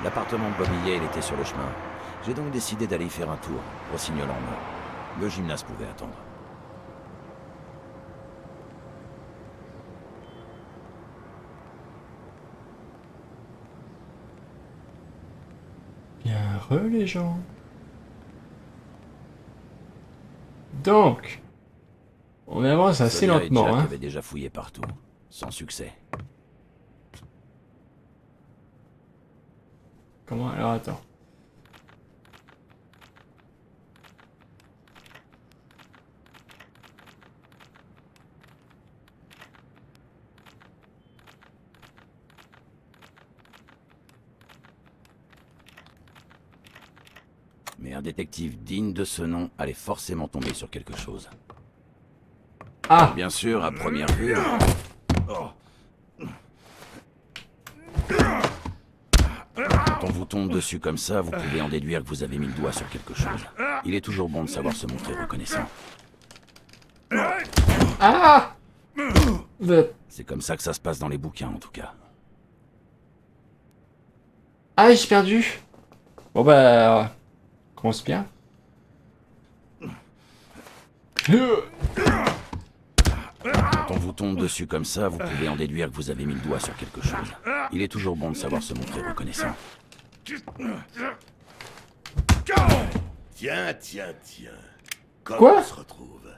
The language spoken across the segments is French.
L'appartement de Bobby Yale était sur le chemin. J'ai donc décidé d'aller y faire un tour, rossignol en main. Le gymnase pouvait attendre. Bien les gens. Donc, on avance assez Sonia et lentement, Jack hein. avaient déjà fouillé partout, sans succès. Comment? Alors attends. Mais un détective digne de ce nom allait forcément tomber sur quelque chose. Ah! Bien sûr, à première vue... Quand on vous tombe dessus comme ça, vous pouvez en déduire que vous avez mis le doigt sur quelque chose. Il est toujours bon de savoir se montrer reconnaissant. Ah! C'est comme ça que ça se passe dans les bouquins, en tout cas. Ah, j'ai perdu. Bon bah... commence bien. Quand on vous tombe dessus comme ça, vous pouvez en déduire que vous avez mis le doigt sur quelque chose. Il est toujours bon de savoir se montrer reconnaissant. Tiens. Comment Quoi on se retrouve?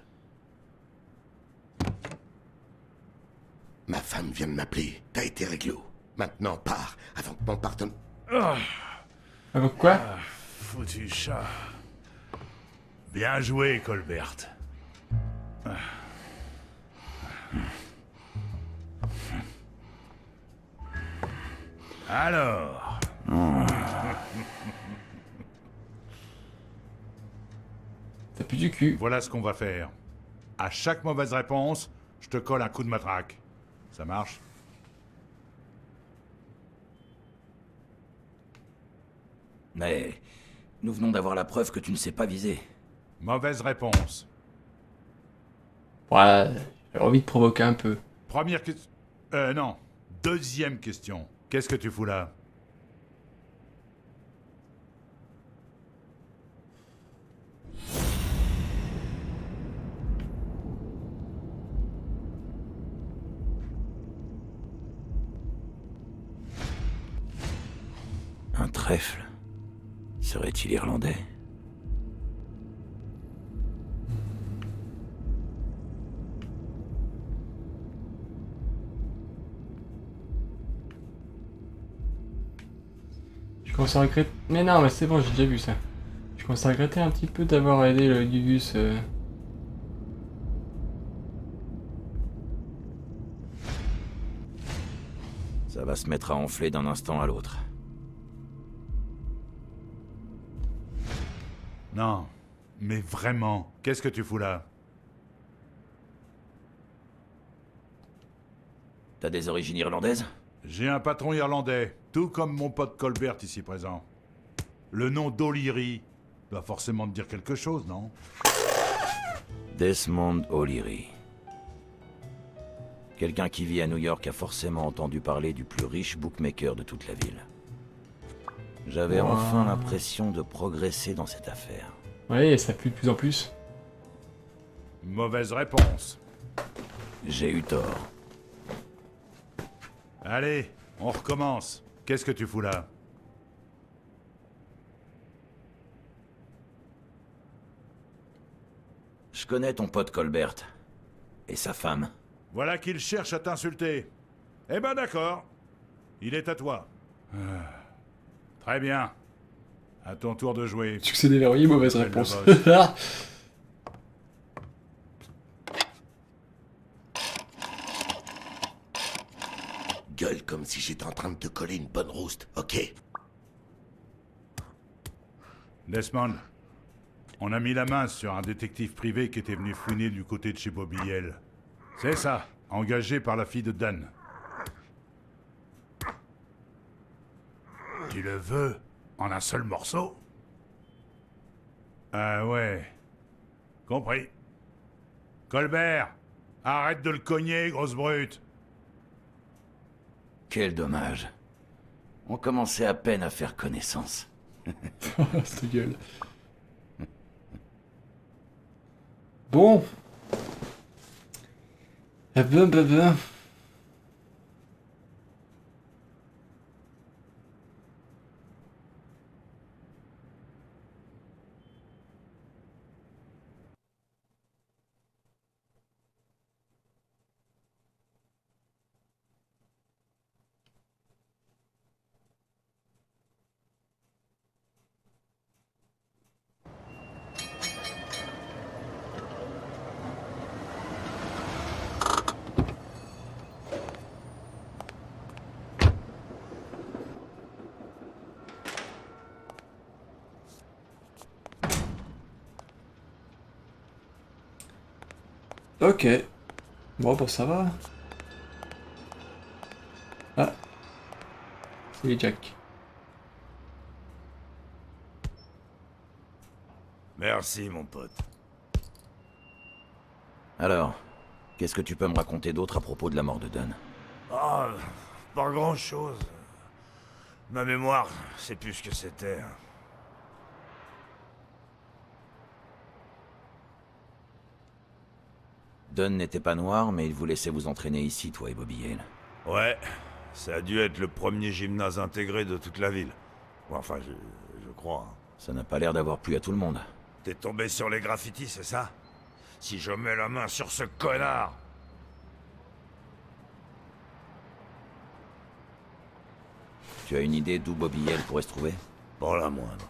Ma femme vient de m'appeler. T'as été réglo. Maintenant, pars, avant que mon partenaire... Ah, quoi? Foutu chat. Bien joué, Colbert. Alors, Ça pue du cul. voilà ce qu'on va faire. À chaque mauvaise réponse, je te colle un coup de matraque. Ça marche? Mais nous venons d'avoir la preuve que tu ne sais pas viser. Mauvaise réponse. Ouais, j'ai envie de provoquer un peu. Première question... non. Deuxième question. Qu'est-ce que tu fous là? Un trèfle. Serait-il irlandais? Je commence à regretter... Mais non, mais c'est bon, j'ai déjà vu ça. Je commence à regretter un petit peu d'avoir aidé le Gugus. Ça va se mettre à enfler d'un instant à l'autre. Non. Mais vraiment, qu'est-ce que tu fous là? T'as des origines irlandaises? J'ai un patron irlandais, tout comme mon pote Colbert ici présent. Le nom d'O'Leary doit forcément te dire quelque chose, non? Desmond O'Leary. Quelqu'un qui vit à New York a forcément entendu parler du plus riche bookmaker de toute la ville. J'avais Wow. enfin l'impression de progresser dans cette affaire. Ouais, ça pue de plus en plus. Mauvaise réponse. J'ai eu tort. Allez, on recommence. Qu'est-ce que tu fous là? Je connais ton pote Colbert. Et sa femme. Voilà qu'il cherche à t'insulter. Eh ben d'accord. Il est à toi. Très bien. À ton tour de jouer. Succès déverrouillé, mauvaise Appelle réponse. le boss. Gueule comme si j'étais en train de te coller une bonne rouste, ok? Desmond, on a mis la main sur un détective privé qui était venu fouiner du côté de chez Bobby Yale. C'est ça, engagé par la fille de Dan. Tu le veux en un seul morceau? Ah ouais. Compris. Colbert, arrête de le cogner, grosse brute. Quel dommage. On commençait à peine à faire connaissance. Cette gueule. Bon. Eh ben. Ok. Bon, ça va. Ah. Salut Jack. Merci, mon pote. Alors, qu'est-ce que tu peux me raconter d'autre à propos de la mort de Dunn? Ah, pas grand-chose. Ma mémoire, c'est plus ce que c'était. Dunn n'était pas noir, mais il vous laissait vous entraîner ici, toi et Bobby Yale. Ouais, ça a dû être le premier gymnase intégré de toute la ville. Enfin, je crois. Ça n'a pas l'air d'avoir plu à tout le monde. T'es tombé sur les graffitis, c'est ça? Si je mets la main sur ce connard! Tu as une idée d'où Bobby Yale pourrait se trouver? Pas la moindre.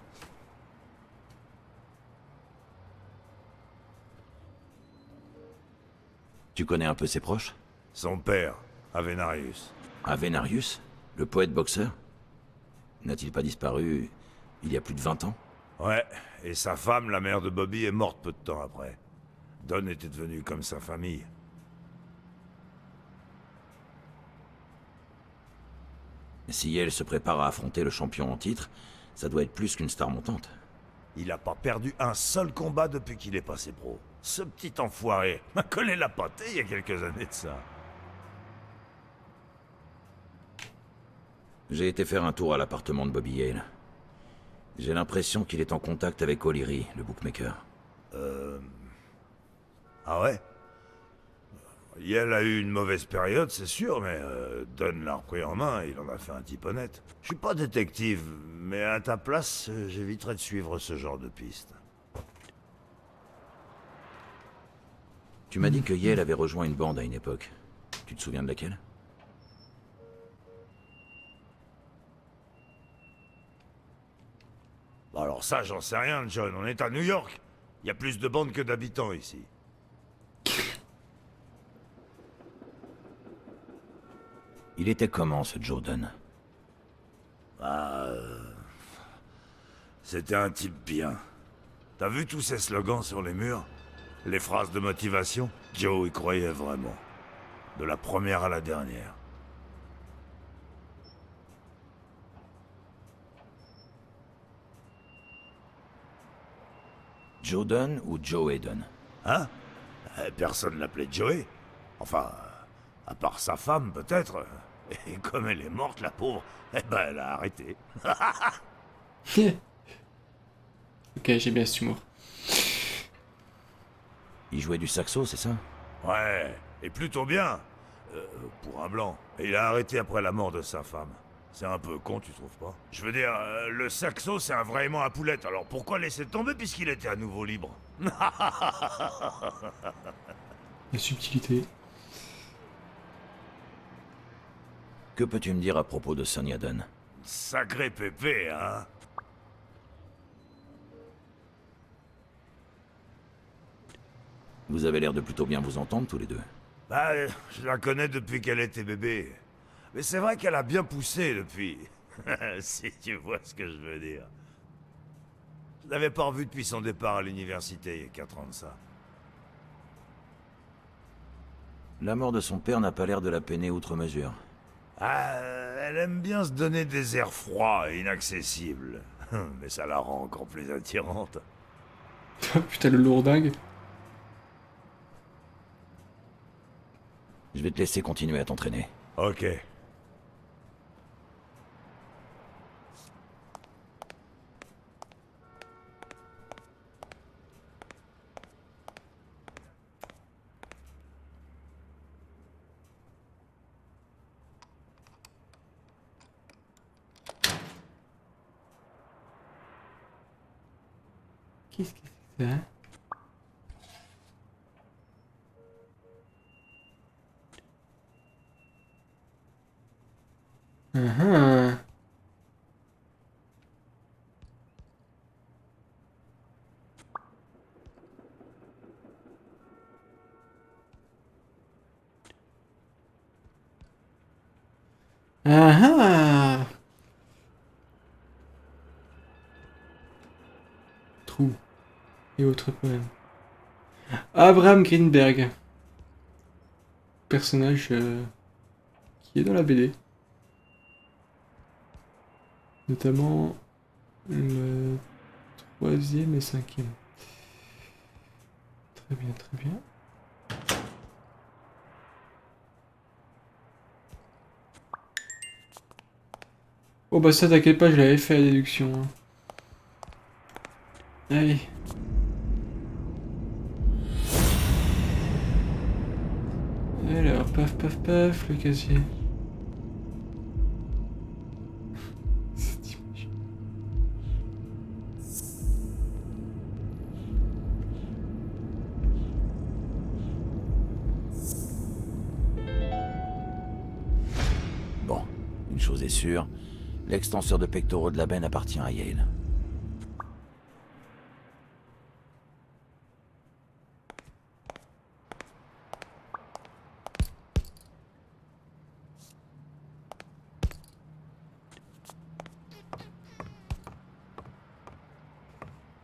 Tu connais un peu ses proches? Son père, Avenarius. Avenarius? Le poète boxeur? N'a-t-il pas disparu il y a plus de 20 ans? Ouais, et sa femme, la mère de Bobby, est morte peu de temps après. Don était devenu comme sa famille. Si Yale se prépare à affronter le champion en titre, ça doit être plus qu'une star montante. Il a pas perdu un seul combat depuis qu'il est passé pro. Ce petit enfoiré m'a collé la pâtée il y a quelques années de ça. J'ai été faire un tour à l'appartement de Bobby Yale. J'ai l'impression qu'il est en contact avec O'Leary, le bookmaker. Ah ouais? Yale a eu une mauvaise période, c'est sûr, mais Dunn l'a repris en main et il en a fait un type honnête. Je suis pas détective, mais à ta place, j'éviterais de suivre ce genre de piste. Tu m'as dit que Yale avait rejoint une bande à une époque. Tu te souviens de laquelle? Bah alors ça, j'en sais rien, John. On est à New York. Il y a plus de bandes que d'habitants ici. Il était comment, ce Joe Dunn? C'était un type bien. T'as vu tous ces slogans sur les murs? Les phrases de motivation? Joe y croyait vraiment. De la première à la dernière. Joe Dunn ou Joe Dunn? Hein? Personne l'appelait Joey. Enfin, à part sa femme, peut-être. Et comme elle est morte, la pauvre, eh ben elle a arrêté. Ok, j'ai bien ce humour. Il jouait du saxo, c'est ça? Ouais, et plutôt bien. Pour un blanc. Et il a arrêté après la mort de sa femme. C'est un peu con, tu trouves pas? Je veux dire, le saxo, c'est un vrai aimant à poulette, alors pourquoi laisser tomber puisqu'il était à nouveau libre? La subtilité. Que peux-tu me dire à propos de Sonia Dunn? Sacré pépé, hein? Vous avez l'air de plutôt bien vous entendre tous les deux. Bah, je la connais depuis qu'elle était bébé. Mais c'est vrai qu'elle a bien poussé depuis. Si tu vois ce que je veux dire. Je l'avais pas revue depuis son départ à l'université il y a 4 ans de ça. La mort de son père n'a pas l'air de la peiner outre mesure. Ah, elle aime bien se donner des airs froids et inaccessibles. Mais ça la rend encore plus attirante. Putain, le lourdingue. Je vais te laisser continuer à t'entraîner. Ok. Qu'est-ce que c'est que ça? Ah. Ah. Trou et autres poèmes. Abraham Greenberg. Personnage qui est dans la BD. Notamment le 3e et 5e. Très bien, très bien. Oh bah ça t'inquiète pas, je l'avais fait la déduction. Hein. Allez. Alors, paf paf paf, le casier. Cette image. Bon, une chose est sûre, l'extenseur de pectoraux de la benne appartient à Yale.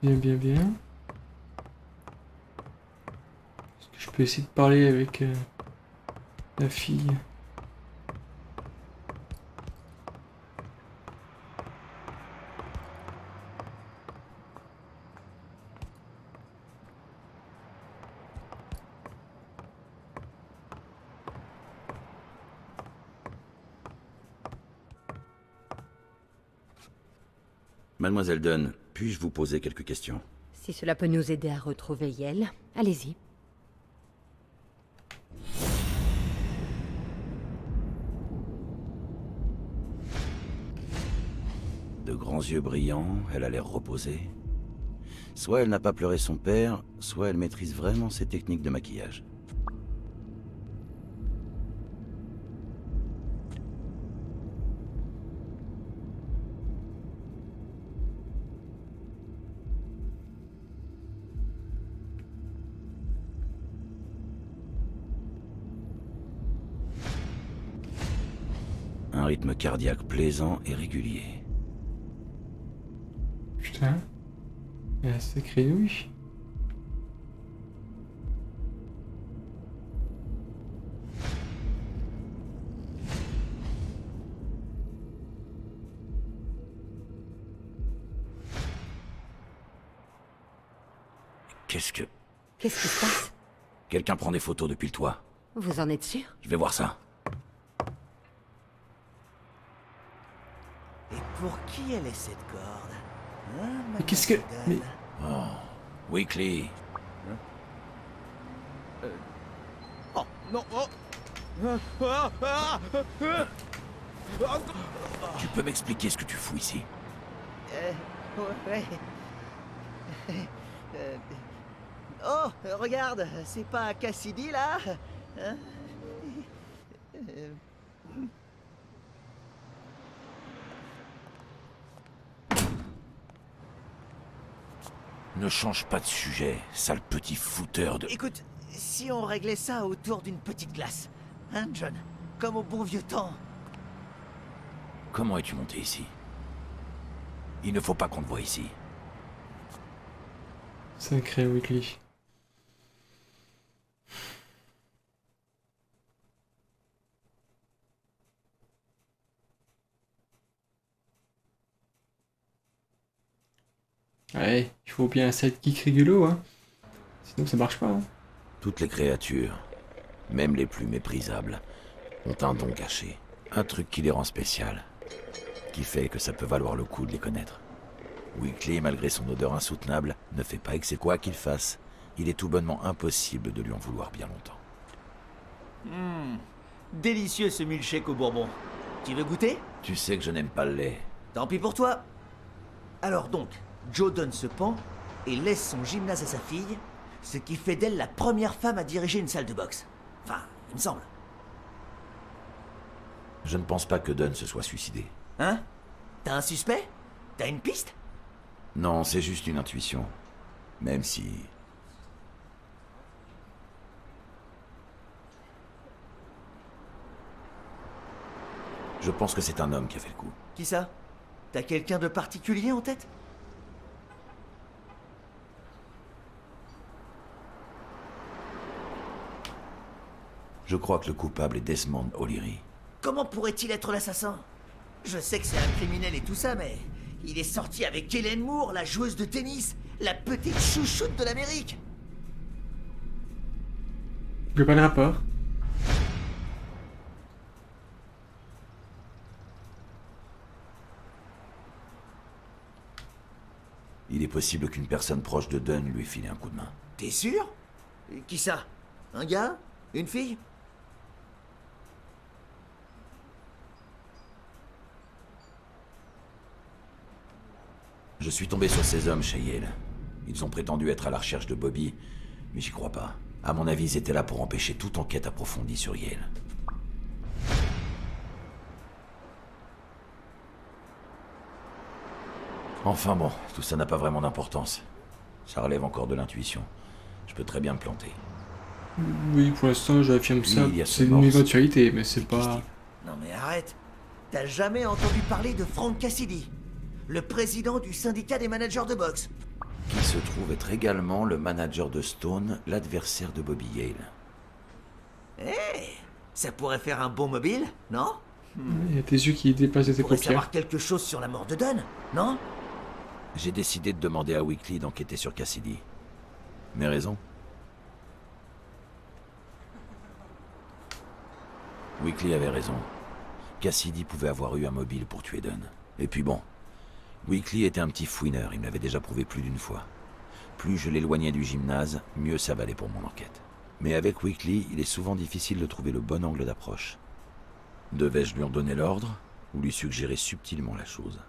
Bien, bien, bien. Est-ce que je peux essayer de parler avec la fille? Mademoiselle Dunn, puis-je vous poser quelques questions? Si cela peut nous aider à retrouver Yale, allez-y. De grands yeux brillants, elle a l'air reposée. Soit elle n'a pas pleuré son père, soit elle maîtrise vraiment ses techniques de maquillage. Un rythme cardiaque plaisant et régulier. Putain. Il y a un sacré nouille. Qu'est-ce que... Qu'est-ce qui se passe? Quelqu'un prend des photos depuis le toit. Vous en êtes sûr? Je vais voir ça. Et pour qui elle est cette corde hein, Mais qu'est-ce que... Mais... Oh, Weekly. Oh, non, oh Tu peux m'expliquer ce que tu fous ici? ouais. Oh, regarde, c'est pas Cassidy, là hein Ne change pas de sujet, sale petit fouteur de... Écoute, si on réglait ça autour d'une petite glace, hein, John? Comme au bon vieux temps. Comment es-tu monté ici? Il ne faut pas qu'on te voie ici. Sacré Weekly. Ouais, il faut bien un sidekick rigolo, hein. Sinon ça marche pas, hein. Toutes les créatures, même les plus méprisables, ont un don caché. Un truc qui les rend spéciales. Qui fait que ça peut valoir le coup de les connaître. Weekly, malgré son odeur insoutenable, ne fait pas ex quoi qu'il fasse. Il est tout bonnement impossible de lui en vouloir bien longtemps. Délicieux ce milkshake au bourbon. Tu veux goûter? Tu sais que je n'aime pas le lait. Tant pis pour toi. Alors donc, Joe Dunn se pend, et laisse son gymnase à sa fille, ce qui fait d'elle la première femme à diriger une salle de boxe. Enfin, il me semble. Je ne pense pas que Dunn se soit suicidé. Hein? T'as un suspect? T'as une piste? Non, c'est juste une intuition. Même si... Je pense que c'est un homme qui a fait le coup. Qui ça? T'as quelqu'un de particulier en tête? Je crois que le coupable est Desmond O'Leary. Comment pourrait-il être l'assassin? Je sais que c'est un criminel et tout ça, mais... il est sorti avec Hélène Moore, la joueuse de tennis, la petite chouchoute de l'Amérique. Je vois pas le rapport. Il est possible qu'une personne proche de Dunn lui ait filé un coup de main. T'es sûr? Qui ça? Un gars? Une fille? Je suis tombé sur ces hommes chez Yale. Ils ont prétendu être à la recherche de Bobby, mais j'y crois pas. À mon avis, ils étaient là pour empêcher toute enquête approfondie sur Yale. Enfin bon, tout ça n'a pas vraiment d'importance. Ça relève encore de l'intuition. Je peux très bien me planter. Oui, pour l'instant, j'affirme ça. il y a ce C'est une morse. éventualité, mais c'est pas... Non mais arrête. T'as jamais entendu parler de Frank Cassidy, le président du syndicat des managers de boxe? Qui se trouve être également le manager de Stone, l'adversaire de Bobby Yale. Eh, ça pourrait faire un bon mobile, non? Il y a tes yeux qui dépassent tes Pourrait paupières. savoir quelque chose sur la mort de Dunn, non? J'ai décidé de demander à Weekly d'enquêter sur Cassidy. Mes raisons? Weekly avait raison. Cassidy pouvait avoir eu un mobile pour tuer Dunn. Et puis bon, Weekly était un petit fouineur, il me l'avait déjà prouvé plus d'une fois. Plus je l'éloignais du gymnase, mieux ça valait pour mon enquête. Mais avec Weekly, il est souvent difficile de trouver le bon angle d'approche. Devais-je lui en donner l'ordre, ou lui suggérer subtilement la chose?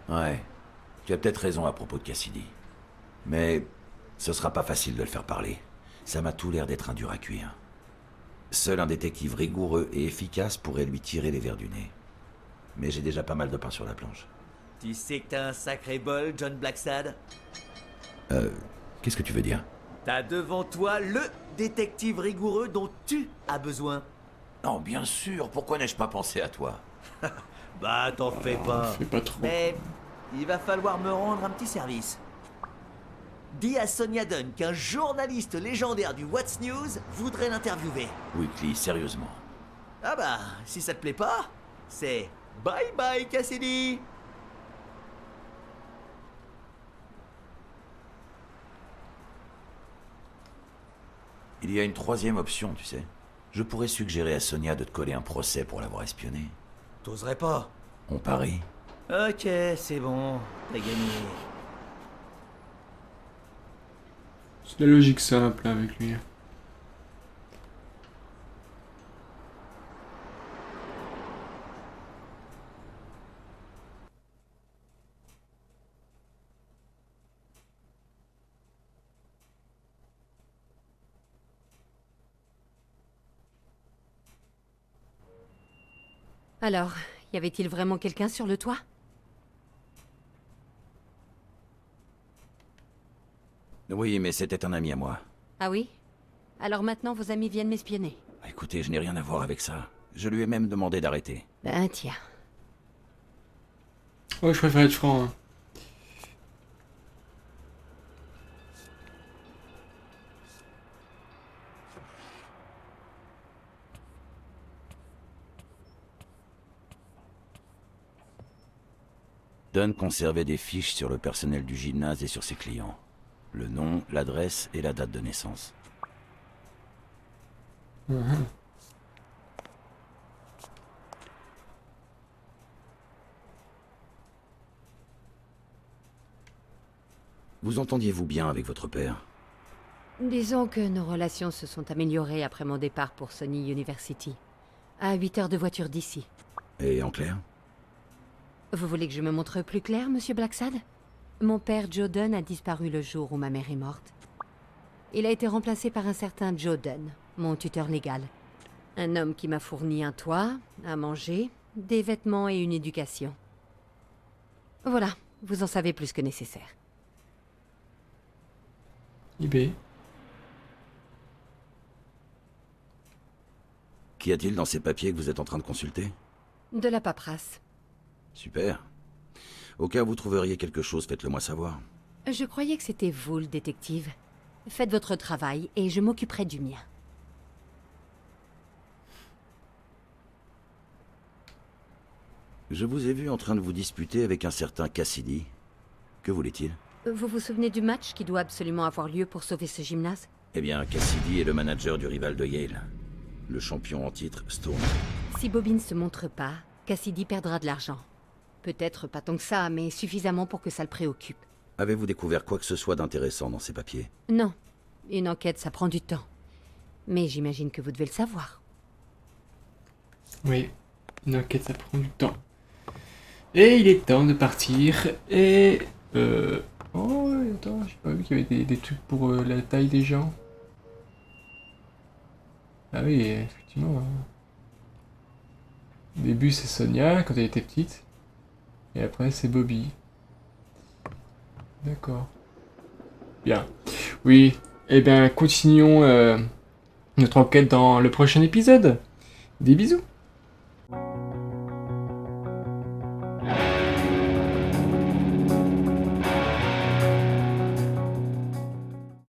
Ouais, tu as peut-être raison à propos de Cassidy. Mais ce sera pas facile de le faire parler. Ça m'a tout l'air d'être un dur à cuire. Seul un détective rigoureux et efficace pourrait lui tirer les vers du nez. Mais j'ai déjà pas mal de pain sur la planche. Tu sais que t'as un sacré bol, John Blacksad. Qu'est-ce que tu veux dire? T'as devant toi le détective rigoureux dont tu as besoin. Non, bien sûr, pourquoi n'ai-je pas pensé à toi? Bah, t'en fais pas. Fais pas trop. Mais il va falloir me rendre un petit service. Dis à Sonia Dunn qu'un journaliste légendaire du What's News voudrait l'interviewer. Weekly, sérieusement. Ah bah, si ça te plaît pas, c'est bye bye Cassidy. Il y a une troisième option, tu sais. Je pourrais suggérer à Sonia de te coller un procès pour l'avoir espionné. T'oserais pas. On parie. Ok, c'est bon, t'as gagné. C'est la logique simple avec lui. Alors, y avait-il vraiment quelqu'un sur le toit? Oui, mais c'était un ami à moi. Ah oui? Alors maintenant, vos amis viennent m'espionner. Écoutez, je n'ai rien à voir avec ça. Je lui ai même demandé d'arrêter. Ben tiens. Ouais, je préfère être franc. Hein. Dunn conservait des fiches sur le personnel du gymnase et sur ses clients. Le nom, l'adresse et la date de naissance. Vous entendiez-vous bien avec votre père? Disons que nos relations se sont améliorées après mon départ pour Sony University. À 8 heures de voiture d'ici. Et en clair? Vous voulez que je me montre plus clair, monsieur Blacksad? Mon père Joe Dunn a disparu le jour où ma mère est morte. Il a été remplacé par un certain Joe Dunn, mon tuteur légal. Un homme qui m'a fourni un toit, à manger, des vêtements et une éducation. Voilà, vous en savez plus que nécessaire. eBay. Qu'y a-t-il dans ces papiers que vous êtes en train de consulter? De la paperasse. Super. Au cas où vous trouveriez quelque chose, faites-le moi savoir. Je croyais que c'était vous, le détective. Faites votre travail et je m'occuperai du mien. Je vous ai vu en train de vous disputer avec un certain Cassidy. Que voulait-il? Vous vous souvenez du match qui doit absolument avoir lieu pour sauver ce gymnase? Eh bien, Cassidy est le manager du rival de Yale. Le champion en titre, Stone. Si Bobby ne se montre pas, Cassidy perdra de l'argent. Peut-être pas tant que ça, mais suffisamment pour que ça le préoccupe. Avez-vous découvert quoi que ce soit d'intéressant dans ces papiers? Non. Une enquête, ça prend du temps. Mais j'imagine que vous devez le savoir. Oui, une enquête ça prend du temps. Et il est temps de partir. Et... Oh, attends, j'ai pas vu qu'il y avait des trucs pour la taille des gens. Ah oui, effectivement. Au début c'est Sonia, quand elle était petite. Et après c'est Bobby. D'accord. Bien. Oui, eh bien continuons notre enquête dans le prochain épisode. Des bisous.